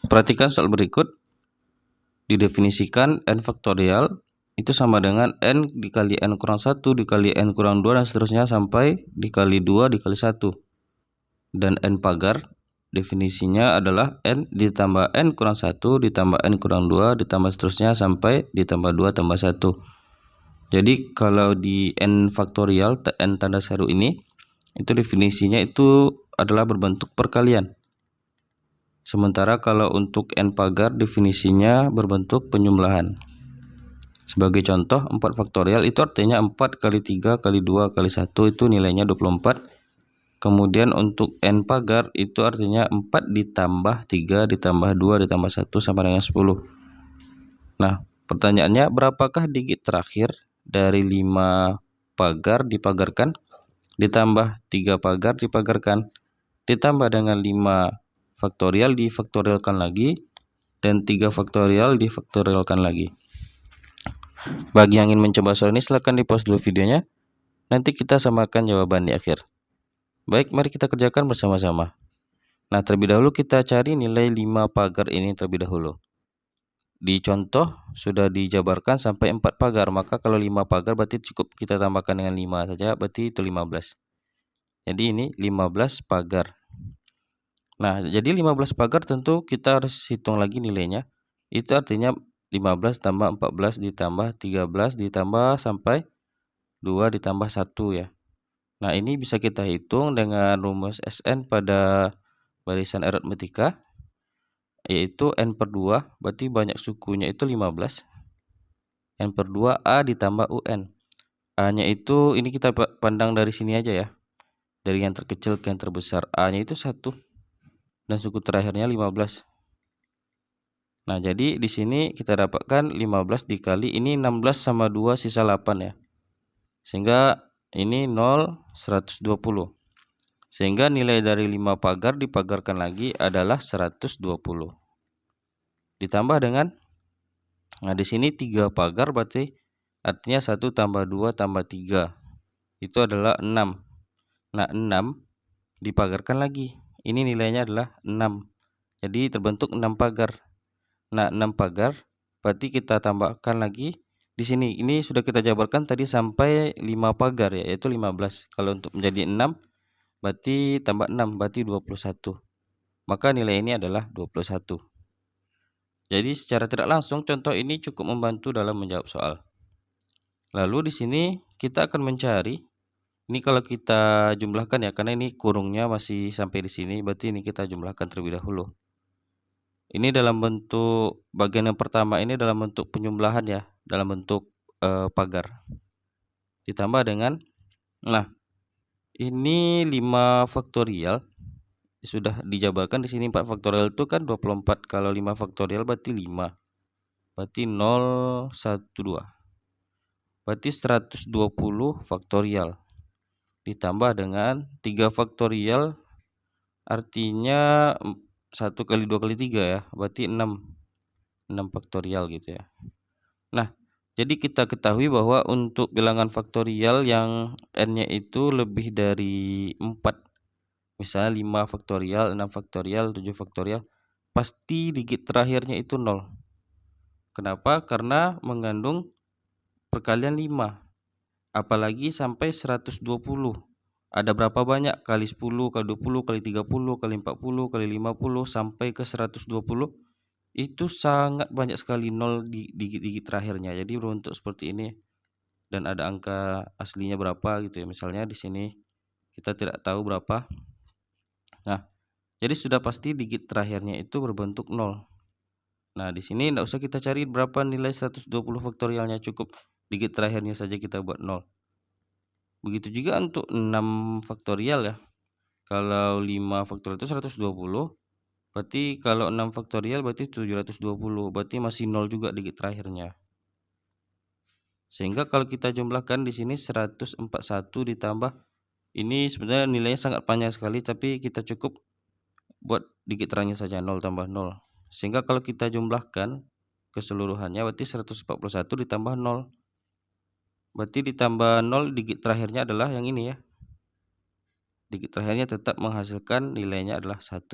Perhatikan soal berikut. Didefinisikan n faktorial itu sama dengan n dikali n kurang 1 dikali n kurang 2 dan seterusnya sampai dikali 2 dikali 1. Dan n pagar definisinya adalah n ditambah n kurang 1 ditambah n kurang 2 ditambah seterusnya sampai ditambah 2 tambah 1. Jadi kalau di n faktorial n tanda seru ini itu definisinya itu adalah berbentuk perkalian. Sementara kalau untuk n pagar definisinya berbentuk penjumlahan. Sebagai contoh 4 faktorial itu artinya 4 kali 3 kali 2 kali 1 itu nilainya 24. Kemudian untuk n pagar itu artinya 4 ditambah 3 ditambah 2 ditambah 1 sama dengan 10. Nah, pertanyaannya berapakah digit terakhir dari 5 pagar dipagarkan ditambah 3 pagar dipagarkan ditambah dengan 5 faktorial difaktorialkan lagi dan 3 faktorial difaktorialkan lagi. Bagi yang ingin mencoba soal ini silahkan di pause dulu videonya. Nanti kita samakan jawaban di akhir. Baik, mari kita kerjakan bersama-sama. Nah, terlebih dahulu kita cari nilai 5 pagar ini terlebih dahulu. Di contoh sudah dijabarkan sampai 4 pagar, maka kalau 5 pagar berarti cukup kita tambahkan dengan 5 saja, berarti itu 15. Jadi ini 15 pagar. Nah, jadi 15 pagar tentu kita harus hitung lagi nilainya. Itu artinya 15 tambah 14 ditambah 13 ditambah sampai 2 ditambah 1 ya. Nah, ini bisa kita hitung dengan rumus Sn pada barisan aritmetika, yaitu n per 2, berarti banyak sukunya itu 15. N per 2 A ditambah UN. A-nya itu ini kita pandang dari sini aja ya. Dari yang terkecil ke yang terbesar. A-nya itu 1. Dan suku terakhirnya 15. Nah, jadi di sini kita dapatkan 15 dikali ini 16 sama 2 sisa 8 ya. Sehingga ini 0 120. Sehingga nilai dari 5 pagar dipagarkan lagi adalah 120. Ditambah dengan di sini 3 pagar berarti artinya 1 tambah 2 tambah 3 itu adalah 6. Nah, 6 dipagarkan lagi. Ini nilainya adalah 6. Jadi terbentuk 6 pagar. Nah, 6 pagar berarti kita tambahkan lagi di sini. Ini sudah kita jabarkan tadi sampai 5 pagar ya, yaitu 15. Kalau untuk menjadi 6 berarti tambah 6 berarti 21. Maka nilai ini adalah 21. Jadi secara tidak langsung contoh ini cukup membantu dalam menjawab soal. Lalu di sini kita akan mencari, ini kalau kita jumlahkan ya, karena ini kurungnya masih sampai di sini, berarti ini kita jumlahkan terlebih dahulu. Ini dalam bentuk bagian yang pertama ini dalam bentuk penjumlahan ya, dalam bentuk pagar. Ditambah dengan, nah ini 5 faktorial sudah dijabarkan di sini 4 faktorial itu kan 24. Kalau 5 faktorial berarti 5. Berarti 0 1 2. Berarti 120 faktorial ditambah dengan 3 faktorial artinya 1 kali 2 kali 3 ya, berarti 6 faktorial gitu ya. Nah, jadi kita ketahui bahwa untuk bilangan faktorial yang n-nya itu lebih dari 4, misalnya 5 faktorial, 6 faktorial, 7 faktorial, pasti digit terakhirnya itu 0. Kenapa? Karena mengandung perkalian 5. Apalagi sampai 120. Ada berapa banyak? Kali 10, kali 20, kali 30, kali 40, kali 50 sampai ke 120. Itu sangat banyak sekali 0 di digit-digit terakhirnya. Jadi berbentuk seperti ini. Dan ada angka aslinya berapa gitu ya. Misalnya di sini kita tidak tahu berapa. Nah, jadi sudah pasti digit terakhirnya itu berbentuk 0. Nah, di sini tidak usah kita cari berapa nilai 120 faktorialnya, cukup digit terakhirnya saja kita buat 0. Begitu juga untuk 6 faktorial ya. Kalau 5 faktorial itu 120, berarti kalau 6 faktorial berarti 720, berarti masih 0 juga digit terakhirnya. Sehingga kalau kita jumlahkan di sini 141 ditambah, ini sebenarnya nilainya sangat panjang sekali, tapi kita cukup buat digit terakhirnya saja 0 tambah 0. Sehingga kalau kita jumlahkan keseluruhannya berarti 141 ditambah 0. Berarti ditambah 0 digit terakhirnya adalah yang ini ya. Digit terakhirnya tetap menghasilkan nilainya adalah 1.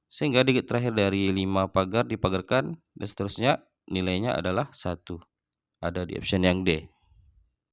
Sehingga digit terakhir dari 5 pagar dipagarkan dan seterusnya nilainya adalah 1. Ada di option yang D.